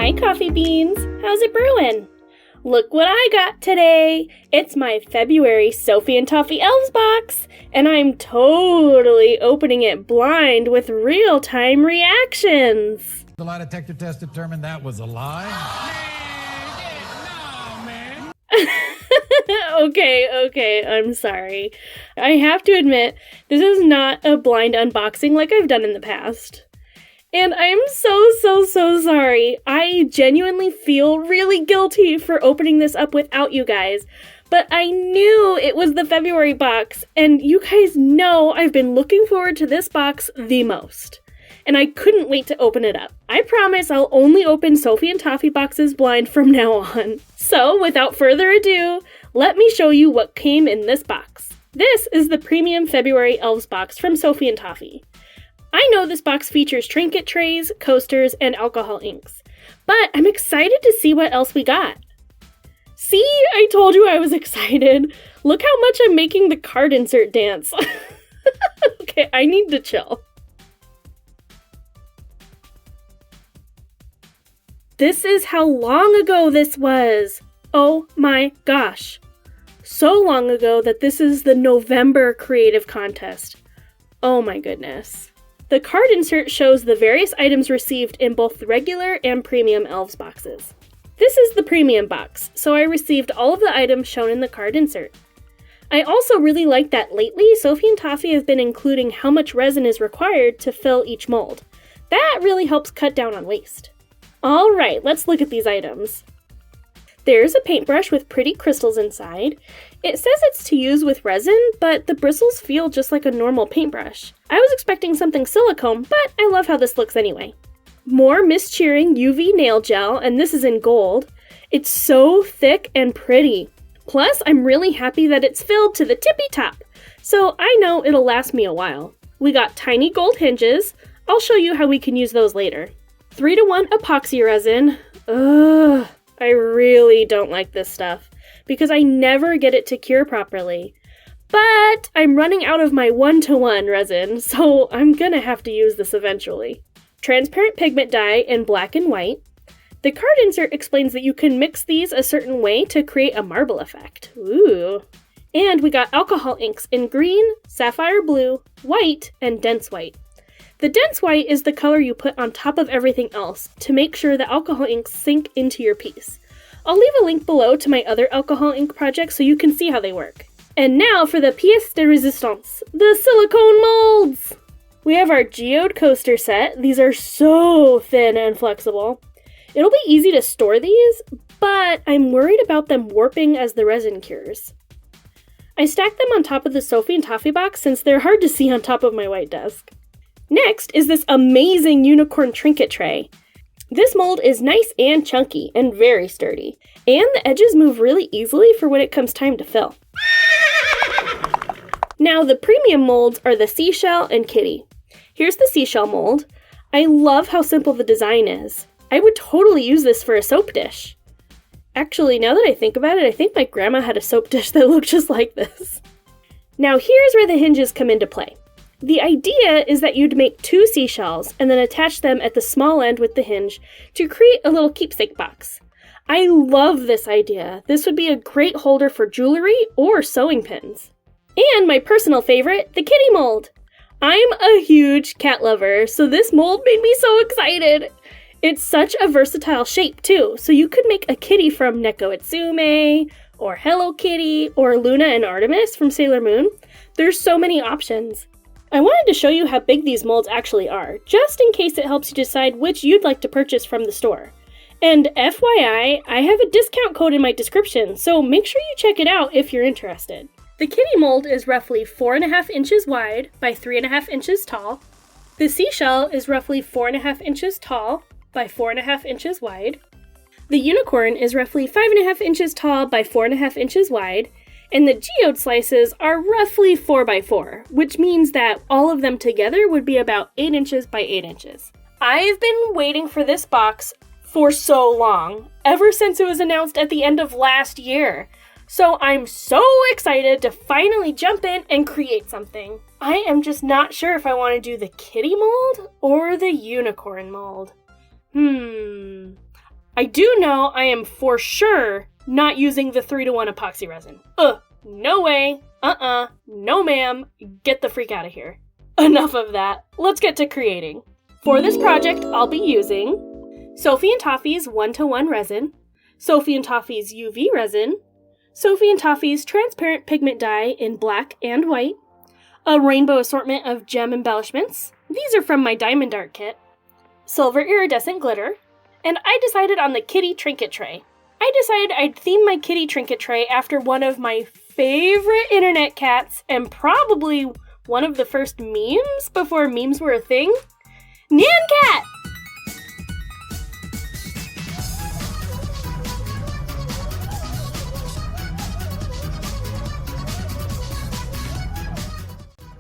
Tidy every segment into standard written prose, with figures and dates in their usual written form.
Hi, coffee beans. How's it brewing? Look what I got today. It's my February Sophie and Toffee Elves Box, and I'm totally opening it blind with real-time reactions. The lie detector test determined that was a lie. Okay, I'm sorry. I have to admit, this is not a blind unboxing like I've done in the past. And I'm so sorry. I genuinely feel really guilty for opening this up without you guys. But I knew it was the February box, and you guys know I've been looking forward to this box the most. And I couldn't wait to open it up. I promise I'll only open Sophie and Toffee boxes blind from now on. So, without further ado, let me show you what came in this box. This is the premium February Elves box from Sophie and Toffee. I know this box features trinket trays, coasters, and alcohol inks, but I'm excited to see what else we got. See, I told you I was excited. Look how much I'm making the card insert dance. Okay, I need to chill. This is how long ago this was. Oh my gosh. So long ago that this is the November creative contest. Oh my goodness. The card insert shows the various items received in both the regular and premium Elves boxes. This is the premium box, so I received all of the items shown in the card insert. I also really like that lately Sophie and Toffee have been including how much resin is required to fill each mold. That really helps cut down on waste. Alright, let's look at these items. There's a paintbrush with pretty crystals inside. It says it's to use with resin, but the bristles feel just like a normal paintbrush. I was expecting something silicone, but I love how this looks anyway. More mist-cheering UV nail gel, and this is in gold. It's so thick and pretty. Plus, I'm really happy that it's filled to the tippy top, so I know it'll last me a while. We got tiny gold hinges. I'll show you how we can use those later. 3-to-1 epoxy resin. Ugh. I really don't like this stuff, because I never get it to cure properly. But I'm running out of my 1-to-1 resin, so I'm gonna have to use this eventually. Transparent pigment dye in black and white. The card insert explains that you can mix these a certain way to create a marble effect. Ooh. And we got alcohol inks in green, sapphire blue, white, and dense white. The dense white is the color you put on top of everything else to make sure the alcohol inks sink into your piece. I'll leave a link below to my other alcohol ink projects so you can see how they work. And now for the pièce de résistance, the silicone molds! We have our Geode Coaster set. These are so thin and flexible. It'll be easy to store these, but I'm worried about them warping as the resin cures. I stacked them on top of the Sophie and Toffee box since they're hard to see on top of my white desk. Next is this amazing unicorn trinket tray. This mold is nice and chunky and very sturdy, and the edges move really easily for when it comes time to fill. Now the premium molds are the Seashell and Kitty. Here's the Seashell mold. I love how simple the design is. I would totally use this for a soap dish. Actually, now that I think about it, I think my grandma had a soap dish that looked just like this. Now here's where the hinges come into play. The idea is that you'd make 2 seashells and then attach them at the small end with the hinge to create a little keepsake box. I love this idea. This would be a great holder for jewelry or sewing pins. And my personal favorite, the kitty mold. I'm a huge cat lover, so this mold made me so excited. It's such a versatile shape too, so you could make a kitty from Neko Itsume, or Hello Kitty, or Luna and Artemis from Sailor Moon. There's so many options. I wanted to show you how big these molds actually are, just in case it helps you decide which you'd like to purchase from the store. And FYI, I have a discount code in my description, so make sure you check it out if you're interested. The kitty mold is roughly 4.5 inches wide by 3.5 inches tall. The seashell is roughly 4.5 inches tall by 4.5 inches wide. The unicorn is roughly 5.5 inches tall by 4.5 inches wide. And the geode slices are roughly 4 by 4, which means that all of them together would be about 8 inches by 8 inches. I've been waiting for this box for so long, ever since it was announced at the end of last year. So I'm so excited to finally jump in and create something. I am just not sure if I want to do the kitty mold or the unicorn mold. I do know I am for sure not using the 3-to-1 epoxy resin. No way. No ma'am. Get the freak out of here. Enough of that. Let's get to creating. For this project, I'll be using Sophie and Toffee's 1-to-1 resin, Sophie and Toffee's UV resin, Sophie and Toffee's transparent pigment dye in black and white, a rainbow assortment of gem embellishments. These are from my diamond art kit, silver iridescent glitter, and I decided on the kitty trinket tray. I decided I'd theme my kitty trinket tray after one of my favorite internet cats and probably one of the first memes before memes were a thing. Nyan Cat!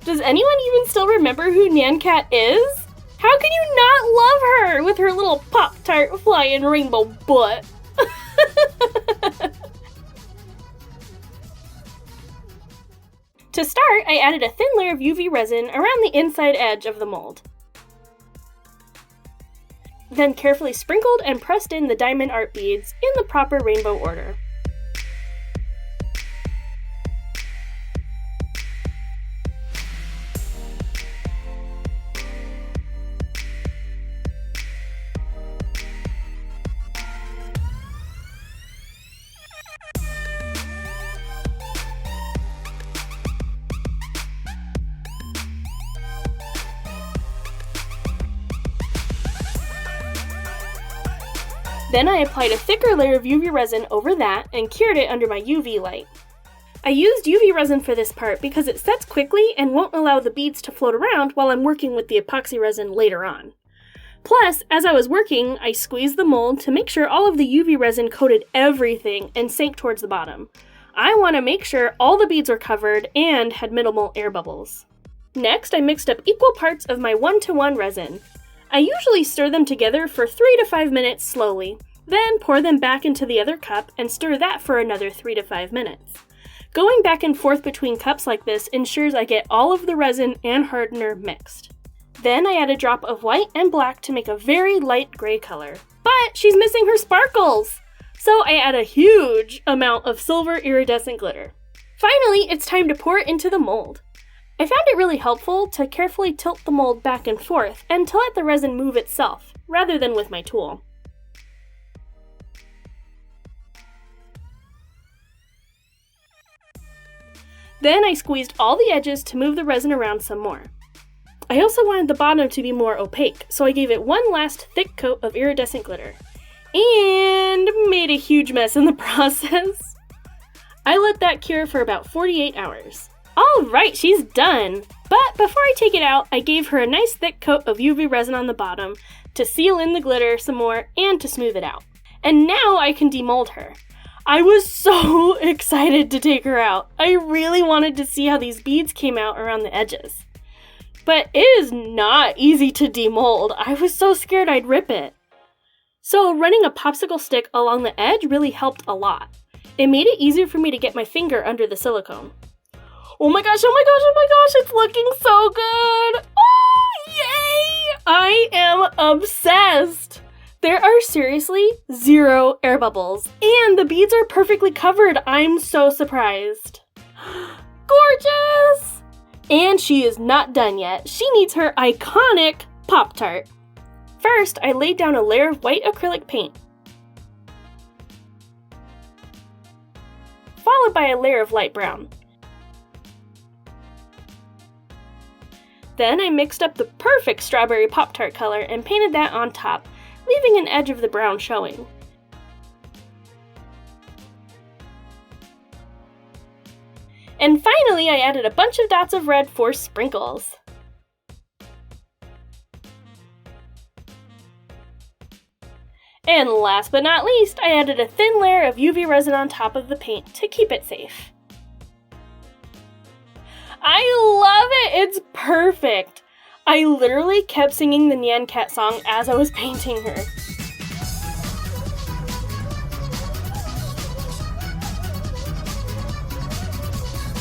Does anyone even still remember who Nyan Cat is? How can you not love her with her little Pop-Tart flying rainbow butt? To start, I added a thin layer of UV resin around the inside edge of the mold. Then carefully sprinkled and pressed in the diamond art beads in the proper rainbow order. Then I applied a thicker layer of UV resin over that and cured it under my UV light. I used UV resin for this part because it sets quickly and won't allow the beads to float around while I'm working with the epoxy resin later on. Plus, as I was working, I squeezed the mold to make sure all of the UV resin coated everything and sank towards the bottom. I want to make sure all the beads were covered and had minimal air bubbles. Next, I mixed up equal parts of my 1-to-1 resin. I usually stir them together for 3 to 5 minutes slowly, then pour them back into the other cup and stir that for another 3 to 5 minutes. Going back and forth between cups like this ensures I get all of the resin and hardener mixed. Then I add a drop of white and black to make a very light gray color. But she's missing her sparkles! So I add a huge amount of silver iridescent glitter. Finally, it's time to pour it into the mold. I found it really helpful to carefully tilt the mold back and forth and to let the resin move itself, rather than with my tool. Then I squeezed all the edges to move the resin around some more. I also wanted the bottom to be more opaque, so I gave it one last thick coat of iridescent glitter. And made a huge mess in the process. I let that cure for about 48 hours. Alright, she's done! But before I take it out, I gave her a nice thick coat of UV resin on the bottom to seal in the glitter some more and to smooth it out. And now I can demold her. I was so excited to take her out. I really wanted to see how these beads came out around the edges. But it is not easy to demold. I was so scared I'd rip it. So running a popsicle stick along the edge really helped a lot. It made it easier for me to get my finger under the silicone. Oh my gosh, it's looking so good! Oh, yay! I am obsessed! There are seriously 0 air bubbles, and the beads are perfectly covered. I'm so surprised. Gorgeous! And she is not done yet. She needs her iconic Pop-Tart. First, I laid down a layer of white acrylic paint, followed by a layer of light brown. Then I mixed up the perfect strawberry Pop-Tart color and painted that on top, leaving an edge of the brown showing. And finally, I added a bunch of dots of red for sprinkles. And last but not least, I added a thin layer of UV resin on top of the paint to keep it safe. I love it! It's perfect! I literally kept singing the Nyan Cat song as I was painting her.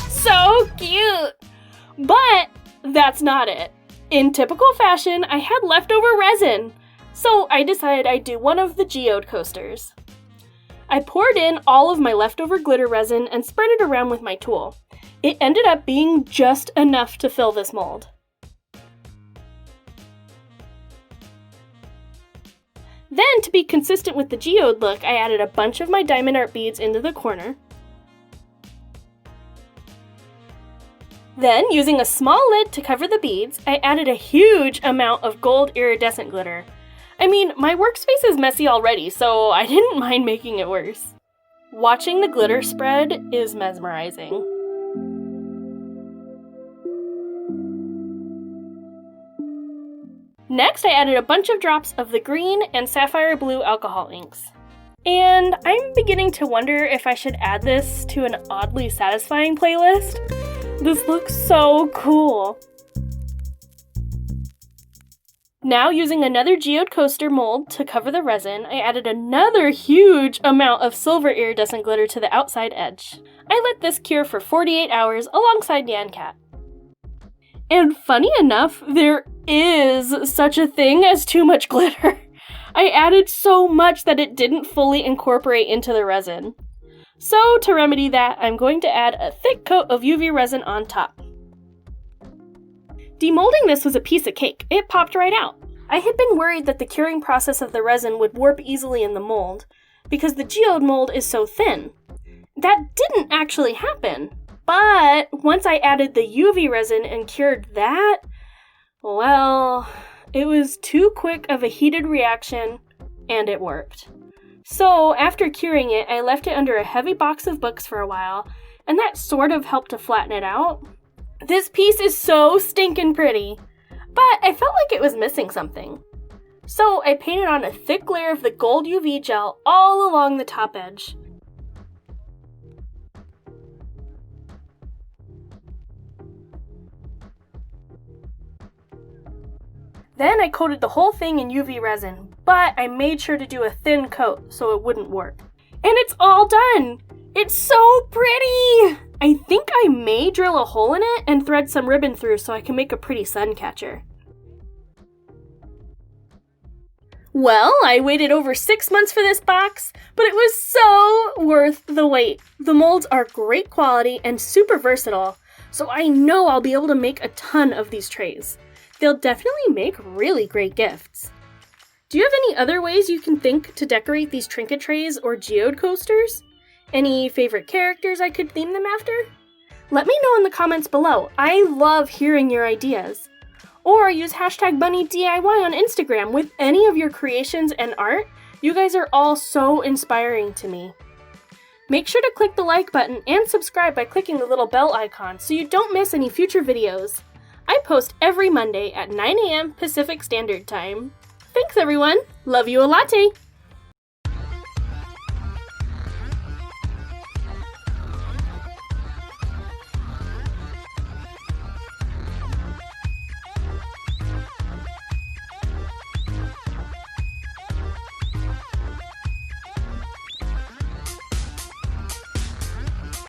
So cute! But that's not it. In typical fashion, I had leftover resin. So I decided I'd do one of the Geode Coasters. I poured in all of my leftover glitter resin and spread it around with my tool. It ended up being just enough to fill this mold. Then, to be consistent with the geode look, I added a bunch of my diamond art beads into the corner. Then, using a small lid to cover the beads, I added a huge amount of gold iridescent glitter. I mean, my workspace is messy already, so I didn't mind making it worse. Watching the glitter spread is mesmerizing. Next, I added a bunch of drops of the green and sapphire blue alcohol inks. And I'm beginning to wonder if I should add this to an oddly satisfying playlist. This looks so cool. Now, using another Geode Coaster mold to cover the resin, I added another huge amount of silver iridescent glitter to the outside edge. I let this cure for 48 hours alongside Nyan Cat. And funny enough, there is such a thing as too much glitter. I added so much that it didn't fully incorporate into the resin. So to remedy that, I'm going to add a thick coat of UV resin on top. Demolding this was a piece of cake. It popped right out. I had been worried that the curing process of the resin would warp easily in the mold, because the geode mold is so thin. That didn't actually happen. But once I added the UV resin and cured that, well, it was too quick of a heated reaction, and it worked. So after curing it, I left it under a heavy box of books for a while, and that sort of helped to flatten it out. This piece is so stinkin' pretty, but I felt like it was missing something. So I painted on a thick layer of the gold UV gel all along the top edge. Then I coated the whole thing in UV resin, but I made sure to do a thin coat so it wouldn't warp. And it's all done! It's so pretty! I think I may drill a hole in it and thread some ribbon through so I can make a pretty sun catcher. Well, I waited over 6 months for this box, but it was so worth the wait. The molds are great quality and super versatile, so I know I'll be able to make a ton of these trays. They'll definitely make really great gifts. Do you have any other ways you can think to decorate these trinket trays or geode coasters? Any favorite characters I could theme them after? Let me know in the comments below. I love hearing your ideas. Or use hashtag BunnieDIY on Instagram with any of your creations and art. You guys are all so inspiring to me. Make sure to click the like button and subscribe by clicking the little bell icon so you don't miss any future videos. I post every Monday at 9 a.m. Pacific Standard Time. Thanks everyone! Love you a latte!